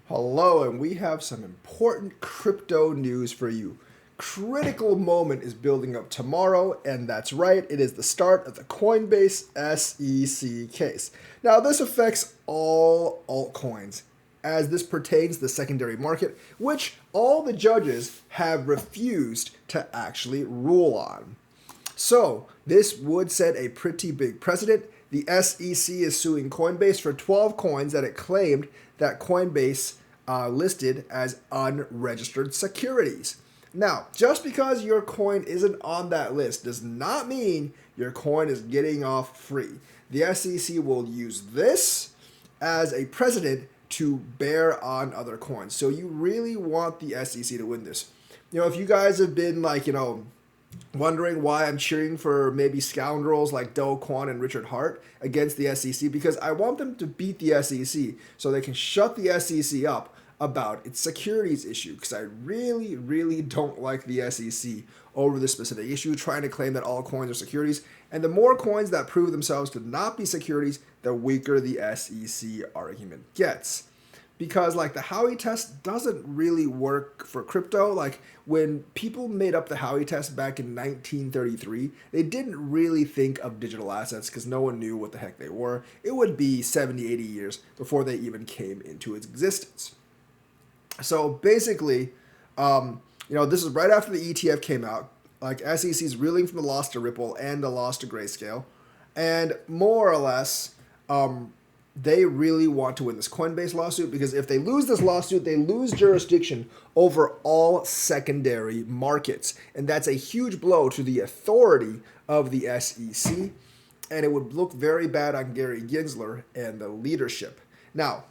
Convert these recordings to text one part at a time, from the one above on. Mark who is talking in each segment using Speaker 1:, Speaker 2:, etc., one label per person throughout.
Speaker 1: Hello, and we have some important crypto news for you. Critical moment is building up tomorrow, and that's right, it is the start of the Coinbase SEC case. Now, this affects all altcoins, as this pertains to the secondary market, which all the judges have refused to actually rule on. So, this would set a pretty big precedent. The SEC is suing Coinbase for 12 coins that it claimed that Coinbase listed as unregistered securities. Now, just because your coin isn't on that list does not mean your coin is getting off free. The SEC will use this as a precedent to bear on other coins. So you really want the SEC to win this. If you guys have been wondering why I'm cheering for maybe scoundrels like Do Kwon and Richard Hart against the SEC, because I want them to beat the SEC so they can shut the SEC up about its securities issue, because I really, really don't like the SEC over this specific issue, trying to claim that all coins are securities. And the more coins that prove themselves to not be securities, the weaker the SEC argument gets. Because the Howey test doesn't really work for crypto. When people made up the Howey test back in 1933, they didn't really think of digital assets because no one knew what the heck they were. It would be 70, 80 years before they even came into its existence. So basically, this is right after the ETF came out. SEC's reeling from the loss to Ripple and the loss to Grayscale. And more or less, they really want to win this Coinbase lawsuit, because if they lose this lawsuit, they lose jurisdiction over all secondary markets. And that's a huge blow to the authority of the SEC. And it would look very bad on Gary Gensler and the leadership. Now,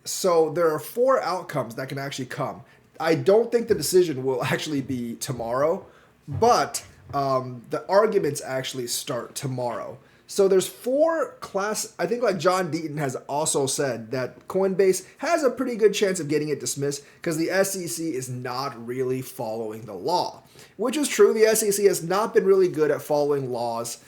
Speaker 1: so there are 4 outcomes that can actually come. I don't think the decision will actually be tomorrow, but the arguments actually start tomorrow. So there's 4 I think John Deaton has also said that Coinbase has a pretty good chance of getting it dismissed because the SEC is not really following the law, which is true. The SEC has not been really good at following laws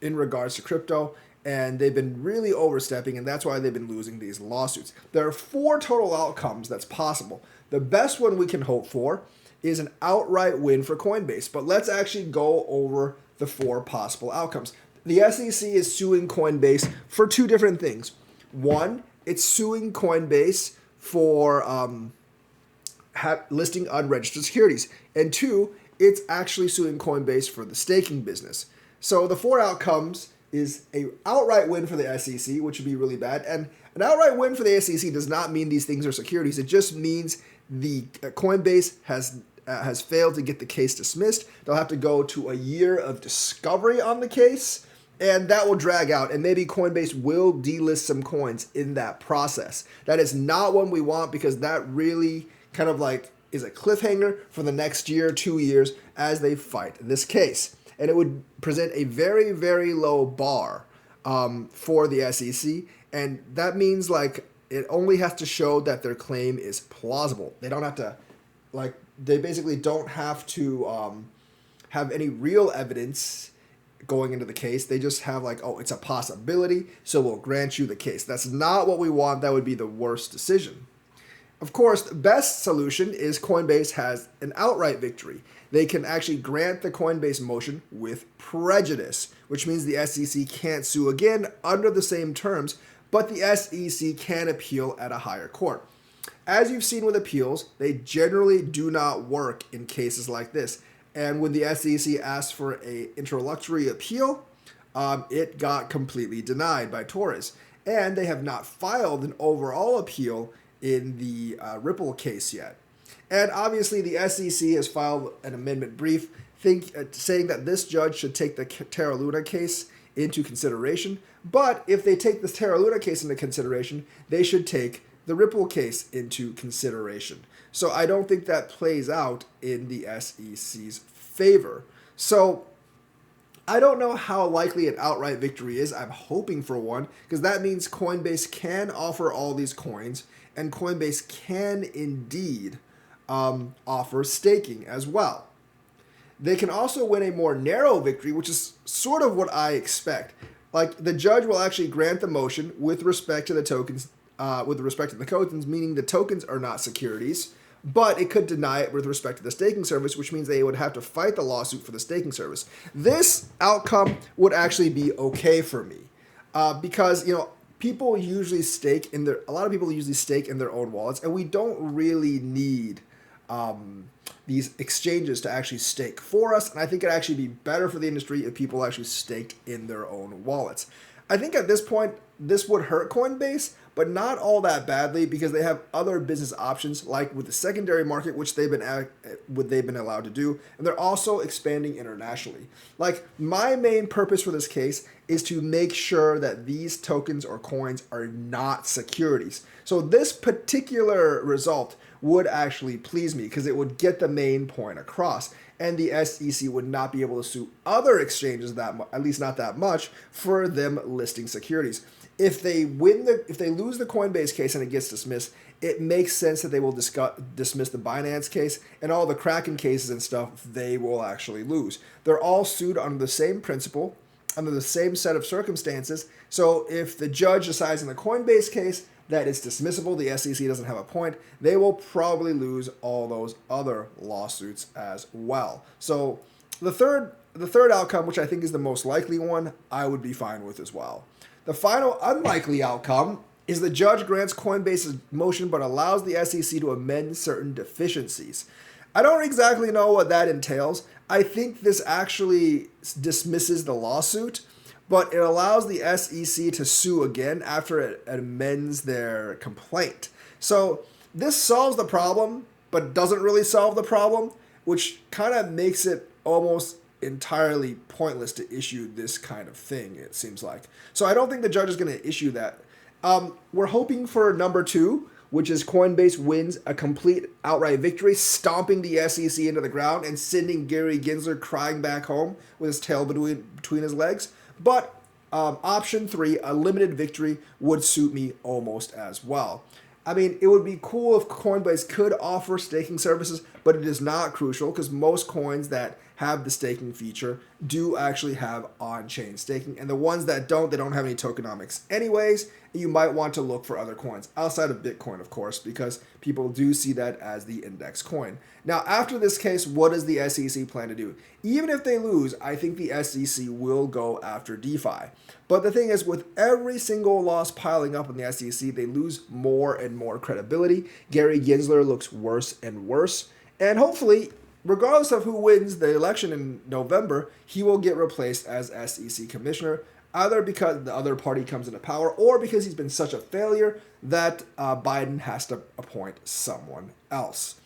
Speaker 1: in regards to crypto, and they've been really overstepping, and that's why they've been losing these lawsuits. There are 4 total outcomes that's possible. The best one we can hope for is an outright win for Coinbase, but let's actually go over the 4 possible outcomes. The SEC is suing Coinbase for 2 different things. One, it's suing Coinbase for listing unregistered securities. And 2, it's actually suing Coinbase for the staking business. So the 4 outcomes is a outright win for the SEC, which would be really bad. And an outright win for the SEC does not mean these things are securities. It just means the Coinbase has failed to get the case dismissed. They'll have to go to a year of discovery on the case, and that will drag out, and maybe Coinbase will delist some coins in that process. That is not what we want, because that really is a cliffhanger for the next year, 2 years, as they fight this case. And it would present a very, very low bar for the SEC, and that means it only has to show that their claim is plausible. They don't have to, they basically don't have to have any real evidence going into the case. They just have it's a possibility, so we'll grant you the case. That's not what we want. That would be the worst decision. Of course, the best solution is Coinbase has an outright victory. They can actually grant the Coinbase motion with prejudice, which means the SEC can't sue again under the same terms, but the SEC can appeal at a higher court. As you've seen with appeals, they generally do not work in cases like this. And when the SEC asked for an interlocutory appeal, it got completely denied by Torres. And they have not filed an overall appeal in the Ripple case yet. And obviously the SEC has filed an amendment brief saying that this judge should take the Terra Luna case into consideration. But if they take the Terra Luna case into consideration, they should take the Ripple case into consideration. So I don't think that plays out in the SEC's favor. So I don't know how likely an outright victory is. I'm hoping for one, because that means Coinbase can offer all these coins, and Coinbase can indeed offer staking as well. They can also win a more narrow victory, which is sort of what I expect. The judge will actually grant the motion with respect to the tokens with respect to the tokens, meaning the tokens are not securities, but it could deny it with respect to the staking service, which means they would have to fight the lawsuit for the staking service. This outcome would actually be okay for me because, people usually stake in a lot of people usually stake in their own wallets, and we don't really need these exchanges to actually stake for us. And I think it'd actually be better for the industry if people actually staked in their own wallets. I think at this point, this would hurt Coinbase, but not all that badly because they have other business options, like with the secondary market, which they've been allowed to do, and they're also expanding internationally. Like, my main purpose for this case is to make sure that these tokens or coins are not securities. So this particular result would actually please me because it would get the main point across. And the SEC would not be able to sue other exchanges at least not that much, for them listing securities. If they lose the Coinbase case and it gets dismissed, it makes sense that they will dismiss the Binance case, and all the Kraken cases and stuff they will actually lose. They're all sued under the same principle, under the same set of circumstances. So if the judge decides in the Coinbase case that it's dismissible, the SEC doesn't have a point, they will probably lose all those other lawsuits as well. So the third outcome, which I think is the most likely one, I would be fine with as well. The final unlikely outcome is the judge grants Coinbase's motion but allows the SEC to amend certain deficiencies. I don't exactly know what that entails. I think this actually dismisses the lawsuit, but it allows the SEC to sue again after it amends their complaint. So this solves the problem, but doesn't really solve the problem, which kind of makes it almost entirely pointless to issue this kind of thing, it seems like. So I don't think the judge is going to issue that. We're hoping for number 2, which is Coinbase wins a complete outright victory, stomping the SEC into the ground and sending Gary Gensler crying back home with his tail between his legs. But option 3, a limited victory, would suit me almost as well. I mean, it would be cool if Coinbase could offer staking services, but it is not crucial because most coins that have the staking feature do actually have on-chain staking. And the ones that don't, they don't have any tokenomics anyways. And you might want to look for other coins outside of Bitcoin, of course, because people do see that as the index coin. Now, after this case, what does the SEC plan to do? Even if they lose, I think the SEC will go after DeFi. But the thing is, with every single loss piling up in the SEC, they lose more and more credibility. Gary Gensler looks worse and worse. And hopefully, regardless of who wins the election in November, he will get replaced as SEC commissioner, either because the other party comes into power or because he's been such a failure that Biden has to appoint someone else.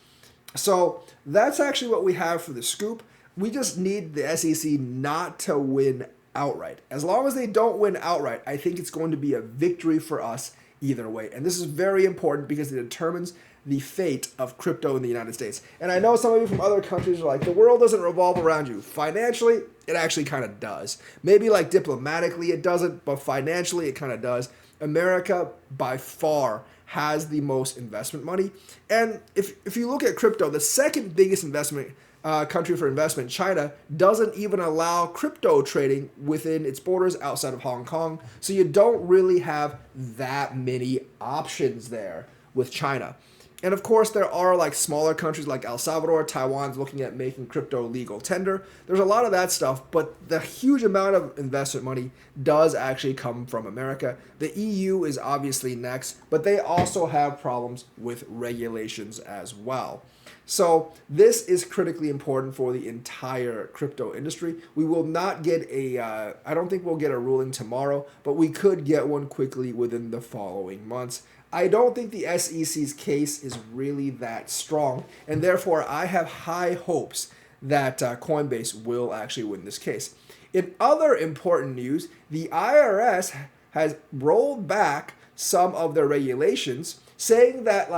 Speaker 1: So that's actually what we have for the scoop. We just need the SEC not to win outright. As long as they don't win outright, I think it's going to be a victory for us either way. And this is very important because it determines the fate of crypto in the United States. And I know some of you from other countries are like, the world doesn't revolve around you. Financially, it actually kind of does. Maybe like diplomatically it doesn't, but financially it kind of does. America, by far, has the most investment money. And if you look at crypto, the second biggest investment country for investment, China, doesn't even allow crypto trading within its borders outside of Hong Kong. So you don't really have that many options there with China. And of course, there are like smaller countries like El Salvador, Taiwan's looking at making crypto legal tender. There's a lot of that stuff, but the huge amount of investment money does actually come from America. The EU is obviously next, but they also have problems with regulations as well. So this is critically important for the entire crypto industry. We will not get I don't think we'll get a ruling tomorrow, but we could get one quickly within the following months. I don't think the SEC's case is really that strong, and therefore I have high hopes that Coinbase will actually win this case. In other important news, the IRS has rolled back some of their regulations, saying that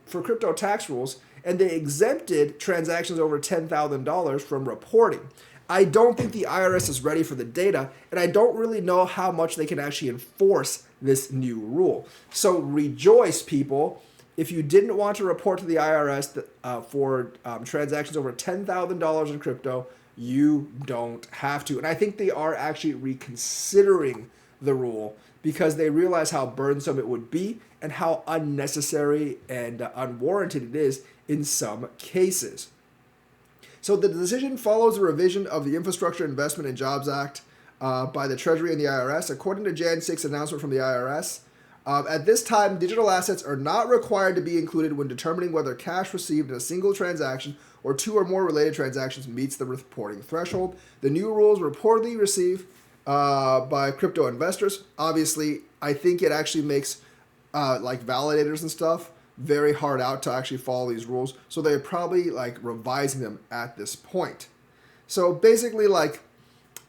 Speaker 1: for crypto tax rules, and they exempted transactions over $10,000 from reporting. I don't think the IRS is ready for the data, and I don't really know how much they can actually enforce this new rule. So rejoice, people. If you didn't want to report to the IRS for transactions over $10,000 in crypto, you don't have to. And I think they are actually reconsidering the rule because they realize how burdensome it would be, and how unnecessary and unwarranted it is in some cases. So the decision follows a revision of the Infrastructure Investment and Jobs Act by the Treasury and the IRS. According to Jan 6 announcement from the IRS, at this time, digital assets are not required to be included when determining whether cash received in a single transaction or two or more related transactions meets the reporting threshold. The new rules reportedly received by crypto investors. Obviously, I think it actually makes like validators and stuff very hard out to actually follow these rules. So they're probably like revising them at this point. So basically, like,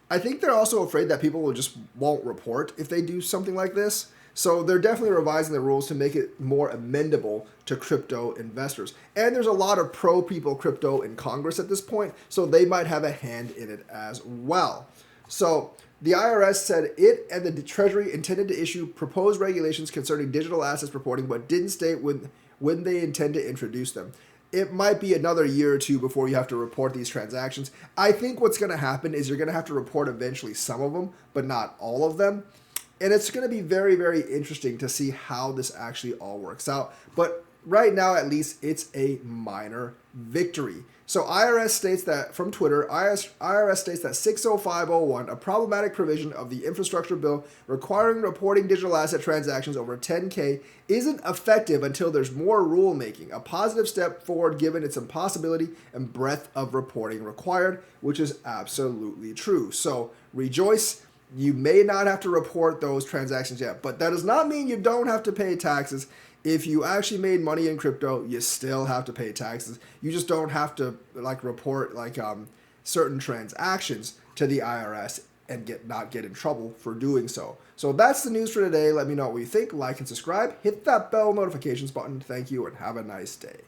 Speaker 1: I think they're also afraid that people will just won't report if they do something like this. So they're definitely revising the rules to make it more amendable to crypto investors. And there's a lot of pro-people crypto in Congress at this point, so they might have a hand in it as well. So the IRS said it and the Treasury intended to issue proposed regulations concerning digital assets reporting, but didn't state when they intend to introduce them. It might be another year or two before you have to report these transactions. I think what's going to happen is you're going to have to report eventually some of them, but not all of them. And it's going to be very, very interesting to see how this actually all works out. But right now, at least, it's a minor victory. So IRS states that, from Twitter, IRS states that 60501, a problematic provision of the infrastructure bill requiring reporting digital asset transactions over 10K, isn't effective until there's more rulemaking, a positive step forward given its impossibility and breadth of reporting required, which is absolutely true. So rejoice. You may not have to report those transactions yet, but that does not mean you don't have to pay taxes. If you actually made money in crypto, you still have to pay taxes. You just don't have to like report like certain transactions to the IRS and not get in trouble for doing so. So that's the news for today. Let me know what you think. Like and subscribe. Hit that bell notifications button. Thank you and have a nice day.